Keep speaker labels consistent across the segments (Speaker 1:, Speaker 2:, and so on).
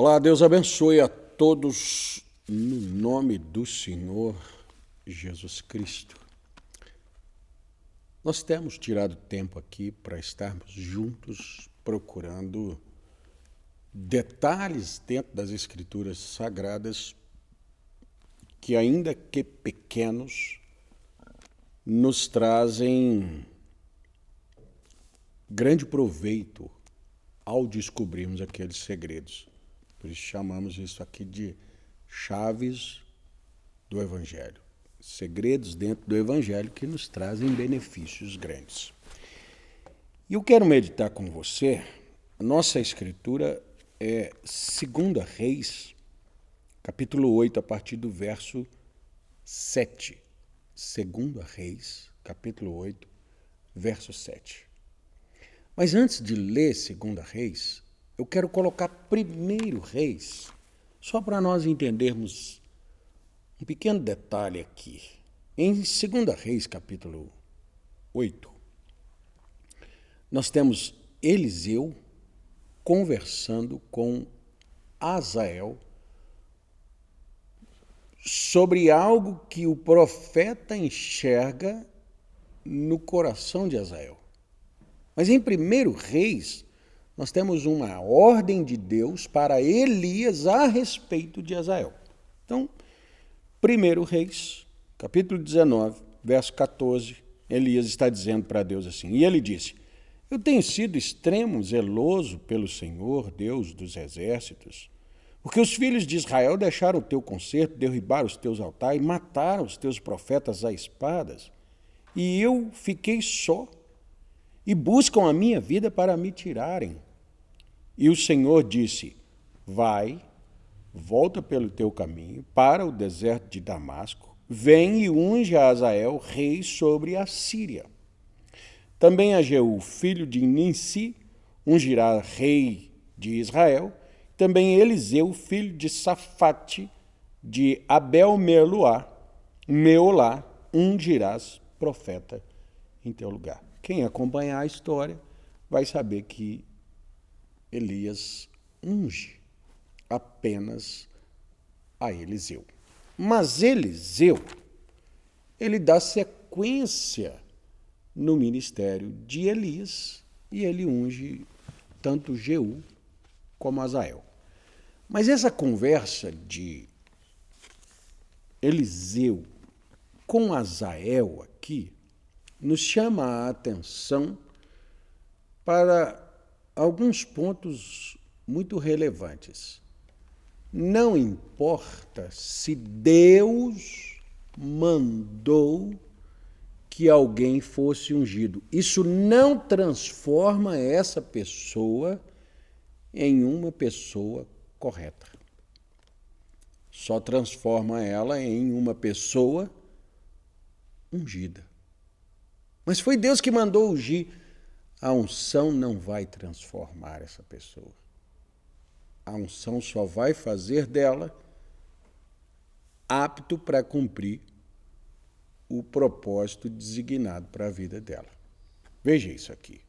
Speaker 1: Olá, Deus abençoe a todos no nome do Senhor Jesus Cristo. Nós temos tirado tempo aqui para estarmos juntos procurando detalhes dentro das Escrituras Sagradas que, ainda que pequenos, nos trazem grande proveito ao descobrirmos aqueles segredos. Por isso chamamos isso aqui de chaves do Evangelho. Segredos dentro do Evangelho que nos trazem benefícios grandes. E eu quero meditar com você, a nossa escritura é 2 Reis, capítulo 8, a partir do verso 7. 2 Reis, capítulo 8, verso 7. Mas antes de ler 2 Reis, eu quero colocar 1 Reis, só para nós entendermos um pequeno detalhe aqui. Em 2 Reis, capítulo 8, nós temos Eliseu conversando com Azael sobre algo que o profeta enxerga no coração de Azael. Mas em 1 Reis, nós temos uma ordem de Deus para Elias a respeito de Azael. Então, 1 Reis, capítulo 19, verso 14, Elias está dizendo para Deus assim, e ele disse, eu tenho sido extremo zeloso pelo Senhor, Deus dos exércitos, porque os filhos de Israel deixaram o teu concerto, derribaram os teus altares, mataram os teus profetas a espadas, e eu fiquei só, e buscam a minha vida para me tirarem. E o Senhor disse, vai, volta pelo teu caminho para o deserto de Damasco, vem e unge a Azael rei sobre a Síria. Também a Jeú, filho de Ninsi, ungirá rei de Israel. Também Eliseu, filho de Safate, de Abel-Meolá, ungirás profeta em teu lugar. Quem acompanhar a história vai saber que Elias unge apenas a Eliseu. Mas Eliseu, ele dá sequência no ministério de Elias e ele unge tanto Jeú como Azael. Mas essa conversa de Eliseu com Azael aqui nos chama a atenção para alguns pontos muito relevantes. Não importa se Deus mandou que alguém fosse ungido. Isso não transforma essa pessoa em uma pessoa correta. Só transforma ela em uma pessoa ungida. Mas foi Deus que mandou ungir. A unção não vai transformar essa pessoa. A unção só vai fazer dela apto para cumprir o propósito designado para a vida dela. Veja isso aqui.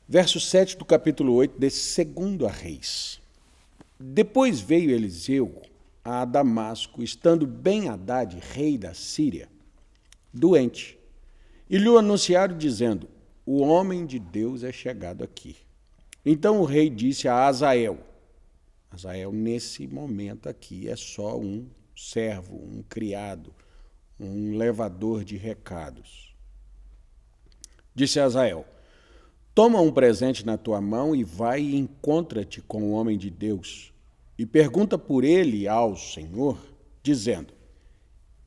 Speaker 1: Verso 7 do capítulo 8 de 2 Reis. Depois veio Eliseu a Damasco, estando Ben-Hadad, rei da Síria, doente, e lhe anunciaram dizendo, o homem de Deus é chegado aqui. Então o rei disse a Azael, nesse momento aqui, é só um servo, um criado, um levador de recados. Disse a Azael, toma um presente na tua mão e vai e encontra-te com o homem de Deus e pergunta por ele ao Senhor, dizendo,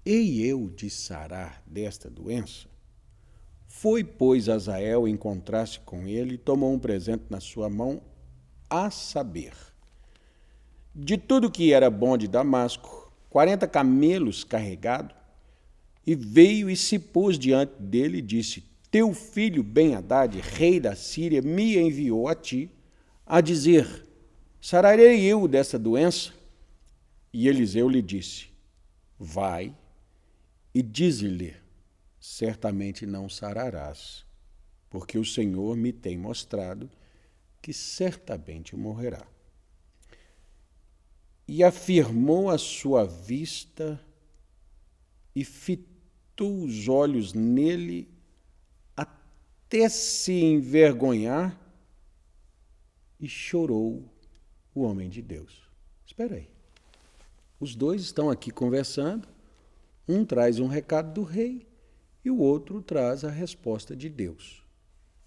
Speaker 1: hei eu de sarar desta doença? Foi, pois, Azael encontrar-se com ele e tomou um presente na sua mão, a saber, de tudo que era bom de Damasco, 40 camelos carregados, e veio e se pôs diante dele e disse, teu filho Ben-Hadad, rei da Síria, me enviou a ti, a dizer, sararei eu dessa doença? E Eliseu lhe disse, vai e dize-lhe, certamente não sararás, porque o Senhor me tem mostrado que certamente morrerá. e afirmou a sua vista e fitou os olhos nele até se envergonhar e chorou o homem de Deus. Espera aí. Os dois estão aqui conversando, um traz um recado do rei e o outro traz a resposta de Deus.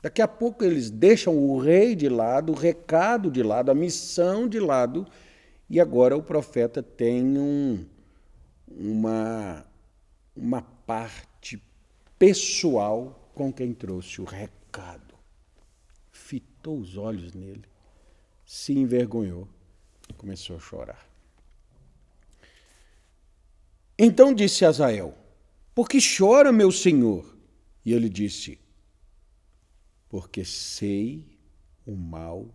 Speaker 1: Daqui a pouco eles deixam o rei de lado, o recado de lado, a missão de lado, e agora o profeta tem uma parte pessoal com quem trouxe o recado. Fitou os olhos nele, se envergonhou, começou a chorar. Então disse Azael: por que chora, meu senhor? E ele disse: porque sei o mal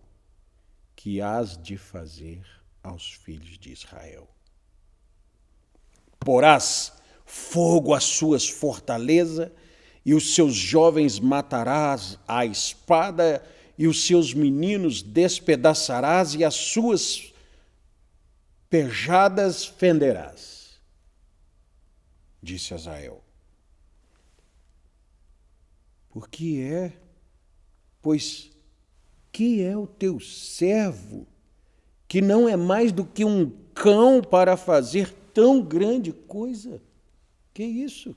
Speaker 1: que hás de fazer aos filhos de Israel. Porás fogo às suas fortalezas, e os seus jovens matarás à espada, e os seus meninos despedaçarás, e as suas pejadas fenderás. Disse Azael: por que é? Pois que é o teu servo, que não é mais do que um cão para fazer tão grande coisa? Que isso?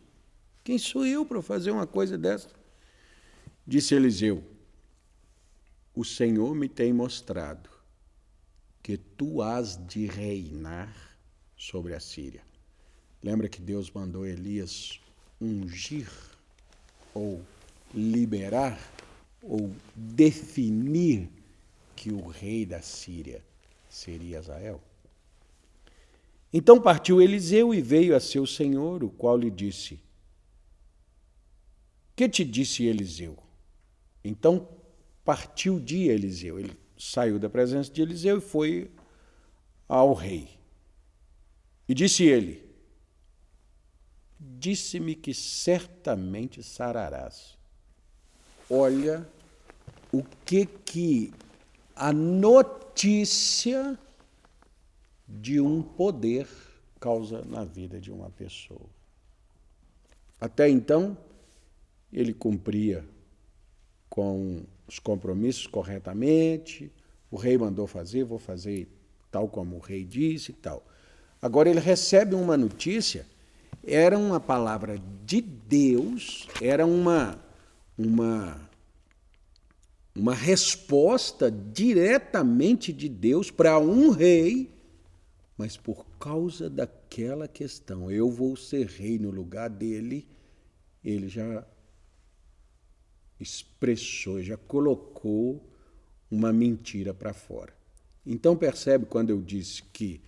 Speaker 1: Quem sou eu para fazer uma coisa dessa? Disse Eliseu: o Senhor me tem mostrado que tu hás de reinar sobre a Síria. Lembra que Deus mandou Elias ungir, ou liberar, ou definir que o rei da Síria seria Azael? Então partiu Eliseu e veio a seu senhor, o qual lhe disse: que te disse Eliseu? Então partiu de Eliseu. Ele saiu da presença de Eliseu e foi ao rei. E disse ele: disse-me que certamente sararás. Olha o que a notícia de um poder causa na vida de uma pessoa. Até então, ele cumpria com os compromissos corretamente, o rei mandou fazer, vou fazer tal como o rei disse e tal. Agora ele recebe uma notícia, era uma palavra de Deus, era uma resposta diretamente de Deus para um rei, mas por causa daquela questão, eu vou ser rei no lugar dele, ele já expressou, já colocou uma mentira para fora. Então percebe quando eu disse que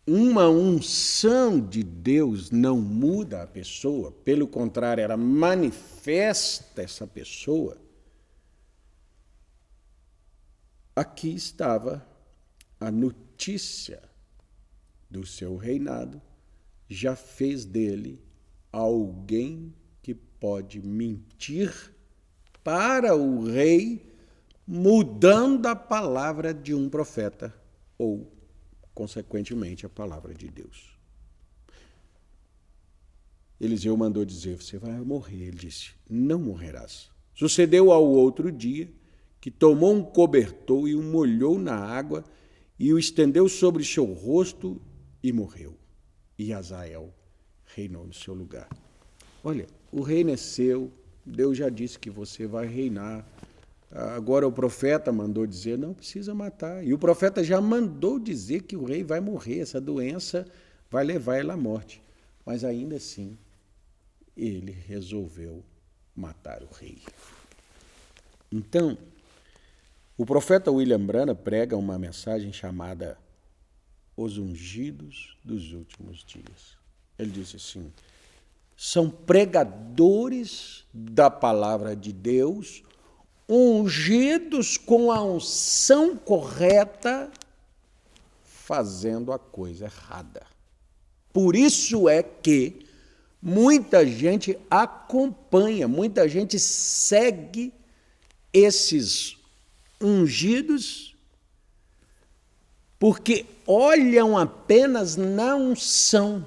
Speaker 1: uma unção de Deus não muda a pessoa, pelo contrário, ela manifesta essa pessoa. Aqui estava a notícia do seu reinado, já fez dele alguém que pode mentir para o rei, mudando a palavra de um profeta ou, consequentemente, a palavra de Deus. Eliseu mandou dizer: você vai morrer. Ele disse: não morrerás. Sucedeu ao outro dia que tomou um cobertor e o molhou na água e o estendeu sobre seu rosto e morreu. E Azael reinou no seu lugar. Olha, o reino é seu, Deus já disse que você vai reinar. Agora o profeta mandou dizer: não precisa matar. E o profeta já mandou dizer que o rei vai morrer, essa doença vai levar ele à morte. Mas ainda assim, ele resolveu matar o rei. Então, o profeta William Branham prega uma mensagem chamada Os Ungidos dos Últimos Dias. Ele disse assim: são pregadores da palavra de Deus, ungidos com a unção correta, fazendo a coisa errada. Por isso é que muita gente acompanha, muita gente segue esses ungidos, porque olham apenas na unção.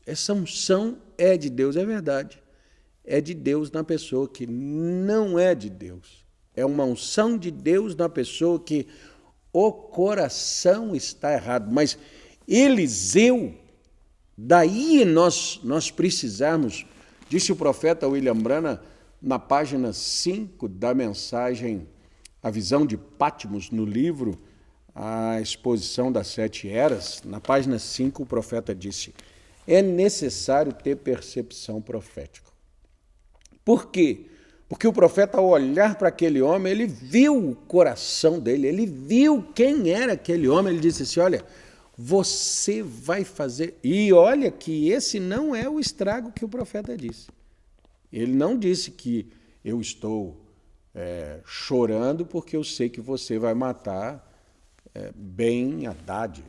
Speaker 1: Essa unção é de Deus, é verdade. É de Deus na pessoa que não é de Deus. É uma unção de Deus na pessoa que o coração está errado. Mas Eliseu, daí nós precisamos, disse o profeta William Branham na página 5 da mensagem A Visão de Patmos, no livro A Exposição das Sete Eras, na página 5 o profeta disse: é necessário ter percepção profética. Por quê? Porque o profeta, ao olhar para aquele homem, ele viu o coração dele, ele viu quem era aquele homem, ele disse assim: olha, você vai fazer... E olha que esse não é o estrago que o profeta disse. Ele não disse que eu estou chorando porque eu sei que você vai matar Ben-Hadad.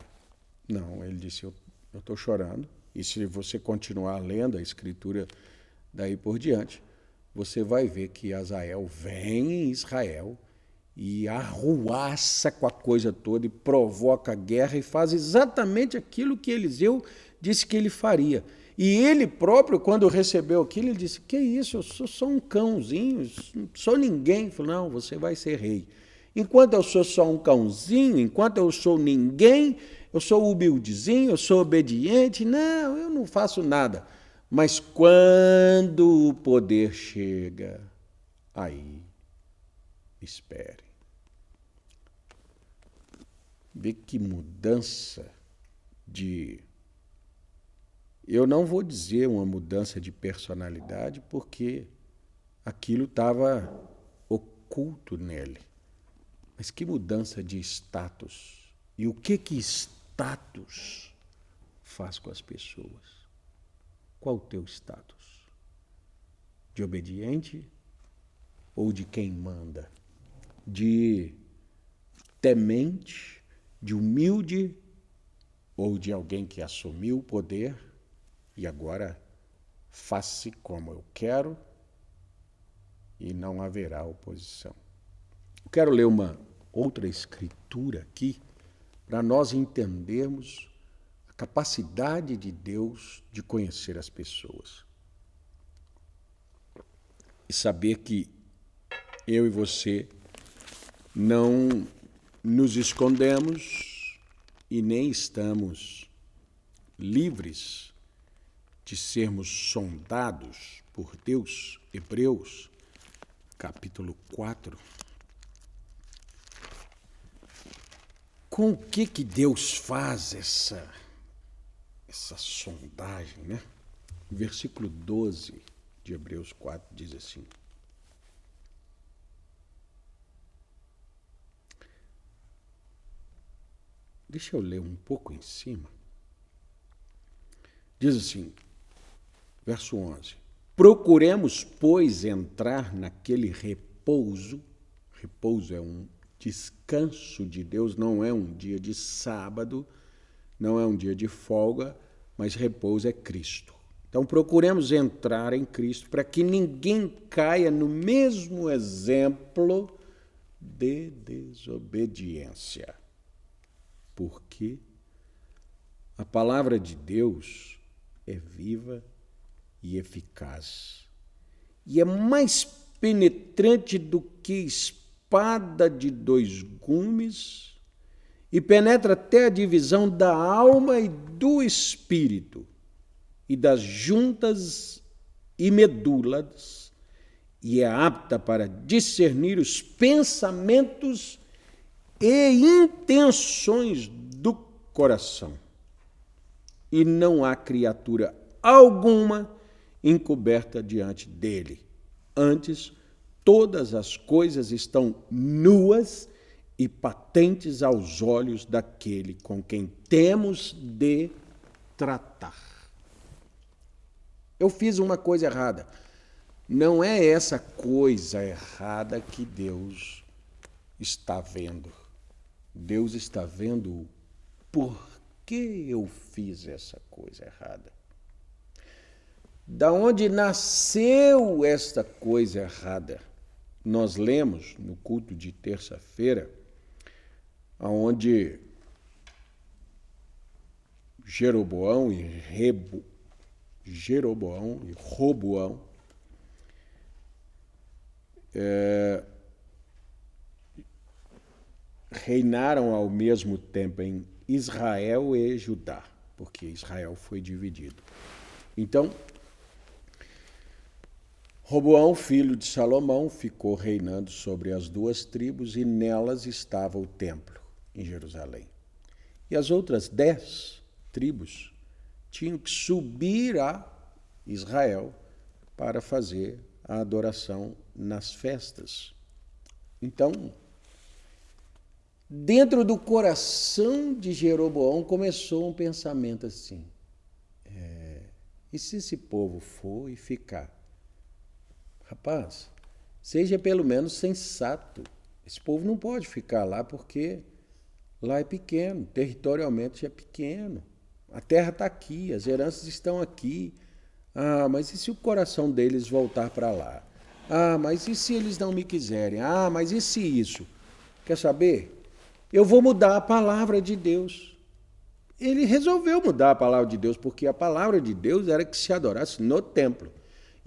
Speaker 1: Não, ele disse, eu estou chorando. E se você continuar lendo a escritura daí por diante, você vai ver que Hazael vem em Israel e arruaça com a coisa toda e provoca guerra e faz exatamente aquilo que Eliseu disse que ele faria. E ele próprio, quando recebeu aquilo, ele disse: que isso, eu sou só um cãozinho, não sou ninguém. Ele falou: não, você vai ser rei. Enquanto eu sou só um cãozinho, enquanto eu sou ninguém, eu sou humildezinho, eu sou obediente, não, eu não faço nada. Mas quando o poder chega, aí, espere. Vê que mudança de... Eu não vou dizer uma mudança de personalidade, porque aquilo estava oculto nele. Mas que mudança de status. E o que status faz com as pessoas? Qual o teu status? De obediente ou de quem manda? De temente, de humilde ou de alguém que assumiu o poder e agora faz-se como eu quero e não haverá oposição? Eu quero ler uma outra escritura aqui para nós entendermos a capacidade de Deus de conhecer as pessoas. E saber que eu e você não nos escondemos e nem estamos livres de sermos sondados por Deus. Hebreus, capítulo 4. Com o que Deus faz essa sondagem, né? O versículo 12 de Hebreus 4 diz assim: deixa eu ler um pouco em cima. Diz assim, verso 11: procuremos, pois, entrar naquele repouso. Repouso é um descanso de Deus, não é um dia de sábado, não é um dia de folga, mas repouso é Cristo. Então procuremos entrar em Cristo para que ninguém caia no mesmo exemplo de desobediência. Porque a palavra de Deus é viva e eficaz. E é mais penetrante do que espada de dois gumes e penetra até a divisão da alma e do espírito e das juntas e medulas e é apta para discernir os pensamentos e intenções do coração. E não há criatura alguma encoberta diante dele. Antes, todas as coisas estão nuas e patentes aos olhos daquele com quem temos de tratar. Eu fiz uma coisa errada. Não é essa coisa errada que Deus está vendo. Deus está vendo por que eu fiz essa coisa errada. Da onde nasceu esta coisa errada? Nós lemos no culto de terça-feira onde Jeroboão e Roboão reinaram ao mesmo tempo em Israel e Judá, porque Israel foi dividido. Então, Roboão, filho de Salomão, ficou reinando sobre as 2 tribos e nelas estava o templo, em Jerusalém. E as outras 10 tribos tinham que subir a Israel para fazer a adoração nas festas. Então, dentro do coração de Jeroboão começou um pensamento assim, e se esse povo for e ficar? Rapaz, seja pelo menos sensato. Esse povo não pode ficar lá porque lá é pequeno, territorialmente é pequeno. A terra está aqui, as heranças estão aqui. Ah, mas e se o coração deles voltar para lá? Ah, mas e se eles não me quiserem? Ah, mas e se isso? Quer saber? Eu vou mudar a palavra de Deus. Ele resolveu mudar a palavra de Deus, porque a palavra de Deus era que se adorasse no templo.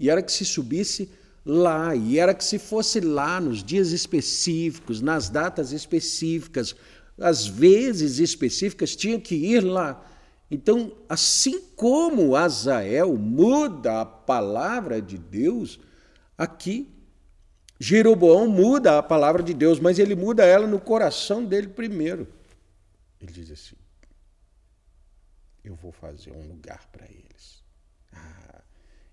Speaker 1: E era que se subisse lá, e era que se fosse lá nos dias específicos, nas datas específicas, às vezes específicas, tinha que ir lá. Então, assim como Azael muda a palavra de Deus, aqui Jeroboão muda a palavra de Deus, mas ele muda ela no coração dele primeiro. Ele diz assim, eu vou fazer um lugar para eles.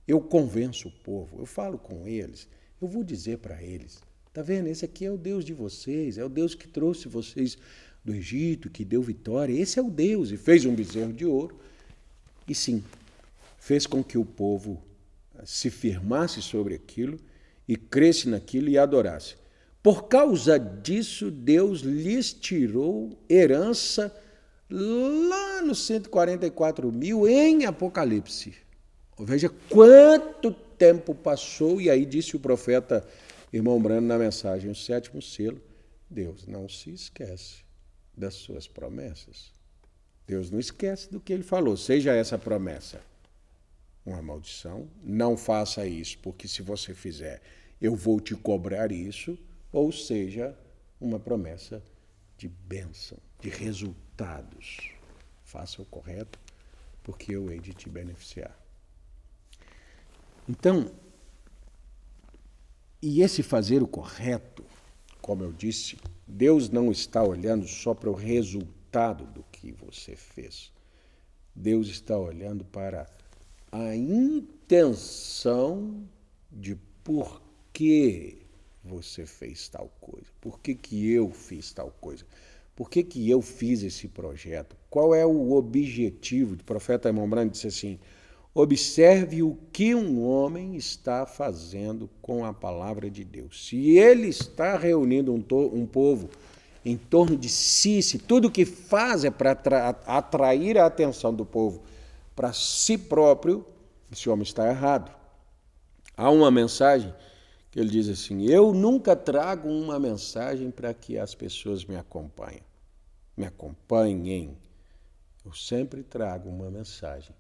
Speaker 1: Eu convenço o povo, eu falo com eles, eu vou dizer para eles, tá vendo, esse aqui é o Deus de vocês, é o Deus que trouxe vocês do Egito, que deu vitória, esse é o Deus, e fez um bezerro de ouro, e sim, fez com que o povo se firmasse sobre aquilo, e cresce naquilo e adorasse. Por causa disso, Deus lhes tirou herança lá nos 144.000 em Apocalipse. Veja quanto tempo passou, e aí disse o profeta irmão Brando na mensagem, o 7º selo, Deus não se esquece das suas promessas. Deus não esquece do que ele falou, seja essa promessa uma maldição, não faça isso, porque se você fizer, eu vou te cobrar isso, ou seja, uma promessa de bênção, de resultados. Faça o correto, porque eu hei de te beneficiar. Então, e esse fazer o correto, como eu disse, Deus não está olhando só para o resultado do que você fez. Deus está olhando para a intenção de por que você fez tal coisa, por que eu fiz tal coisa, por que eu fiz esse projeto, qual é o objetivo. O profeta irmão Brando disse assim, observe o que um homem está fazendo com a palavra de Deus. Se ele está reunindo um povo em torno de si, se tudo o que faz é para atrair a atenção do povo para si próprio, esse homem está errado. Há uma mensagem que ele diz assim, eu nunca trago uma mensagem para que as pessoas me acompanhem. Eu sempre trago uma mensagem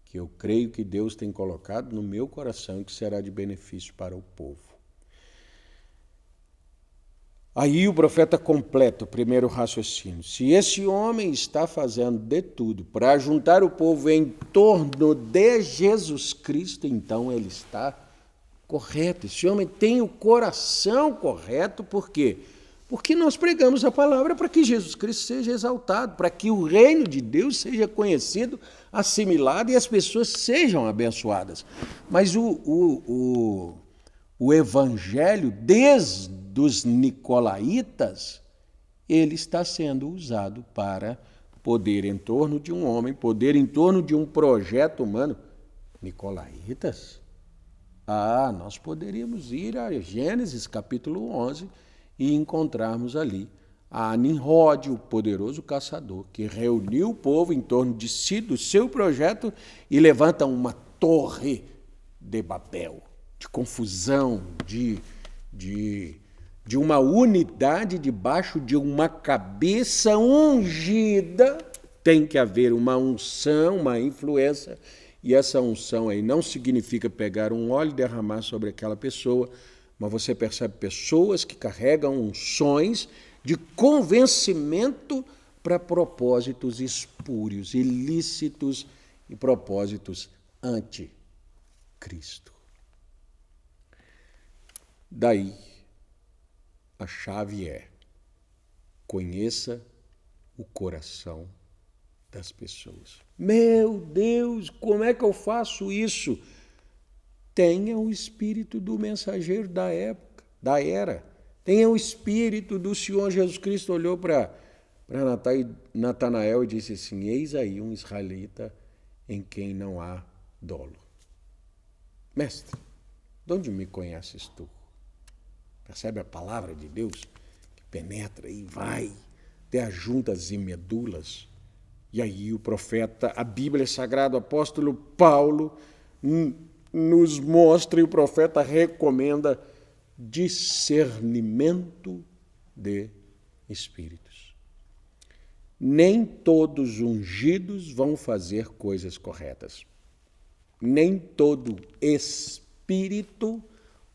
Speaker 1: que eu creio que Deus tem colocado no meu coração e que será de benefício para o povo. Aí o profeta completa o primeiro raciocínio. Se esse homem está fazendo de tudo para juntar o povo em torno de Jesus Cristo, então ele está correto. Esse homem tem o coração correto, por quê? Porque nós pregamos a palavra para que Jesus Cristo seja exaltado, para que o reino de Deus seja conhecido, assimilado e as pessoas sejam abençoadas. Mas o evangelho, desde os nicolaítas, ele está sendo usado para poder em torno de um homem, poder em torno de um projeto humano. Nicolaítas? Nós poderíamos ir a Gênesis capítulo 11 e encontrarmos ali a Nimrod, o poderoso caçador, que reuniu o povo em torno de si, do seu projeto, e levanta uma torre de Babel, de confusão, de de uma unidade debaixo de uma cabeça ungida, tem que haver uma unção, uma influência, e essa unção aí não significa pegar um óleo e derramar sobre aquela pessoa, mas você percebe pessoas que carregam unções de convencimento para propósitos espúrios, ilícitos e propósitos anti-Cristo. Daí, a chave é: conheça o coração das pessoas. Meu Deus, como é que eu faço isso? Tenha o espírito do mensageiro da época, da era. Tenha o espírito do Senhor Jesus Cristo. Olhou para Natanael e disse assim: eis aí um israelita em quem não há dolo. Mestre, de onde me conheces tu? Percebe a palavra de Deus que penetra e vai até as juntas e medulas. E aí o profeta, a Bíblia Sagrada, o apóstolo Paulo nos mostra, e o profeta recomenda discernimento de espíritos. Nem todos ungidos vão fazer coisas corretas. Nem todo espírito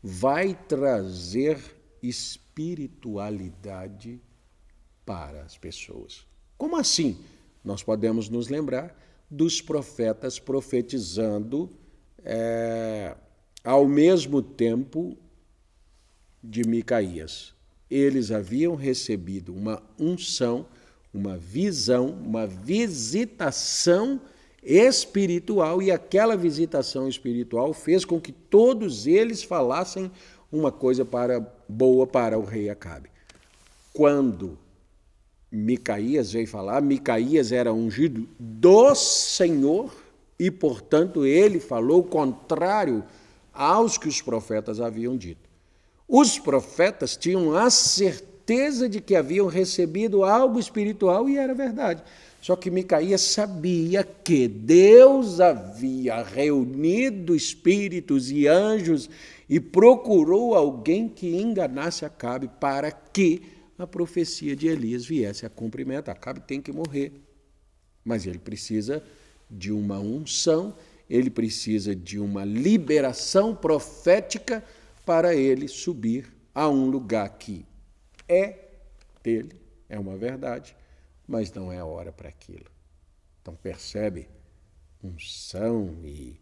Speaker 1: vai trazer espiritualidade para as pessoas. Como assim? Nós podemos nos lembrar dos profetas profetizando ao mesmo tempo de Micaías. Eles haviam recebido uma unção, uma visão, uma visitação espiritual, e aquela visitação espiritual fez com que todos eles falassem uma coisa boa para o rei Acabe. Quando Micaías veio falar, Micaías era ungido do Senhor e, portanto, ele falou o contrário aos que os profetas haviam dito. Os profetas tinham a certeza de que haviam recebido algo espiritual e era verdade. Só que Micaías sabia que Deus havia reunido espíritos e anjos e procurou alguém que enganasse Acabe para que a profecia de Elias viesse a cumprimento. Acabe tem que morrer, mas ele precisa de uma unção, ele precisa de uma liberação profética para ele subir a um lugar que é dele, é uma verdade, mas não é a hora para aquilo. Então percebe? Unção e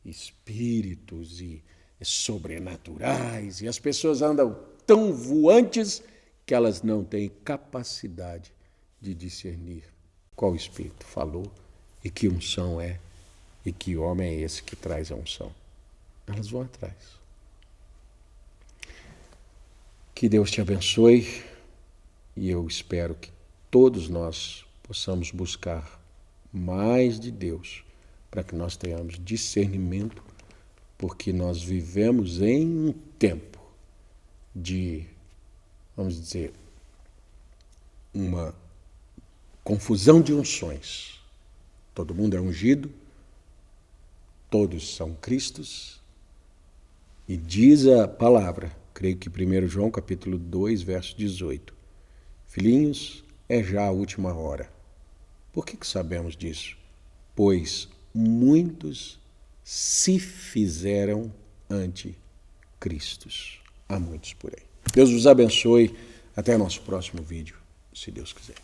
Speaker 1: espíritos e sobrenaturais, e as pessoas andam tão voantes que elas não têm capacidade de discernir qual espírito falou e que unção é e que homem é esse que traz a unção. Elas vão atrás. Que Deus te abençoe, e eu espero que todos nós possamos buscar mais de Deus para que nós tenhamos discernimento, porque nós vivemos em um tempo de, vamos dizer, uma confusão de unções. Todo mundo é ungido, todos são Cristos, e diz a palavra, creio que 1 João capítulo 2, verso 18, filhinhos, é já a última hora. Por que sabemos disso? Pois muitos se fizeram anticristos. Há muitos por aí. Deus os abençoe. Até nosso próximo vídeo, se Deus quiser.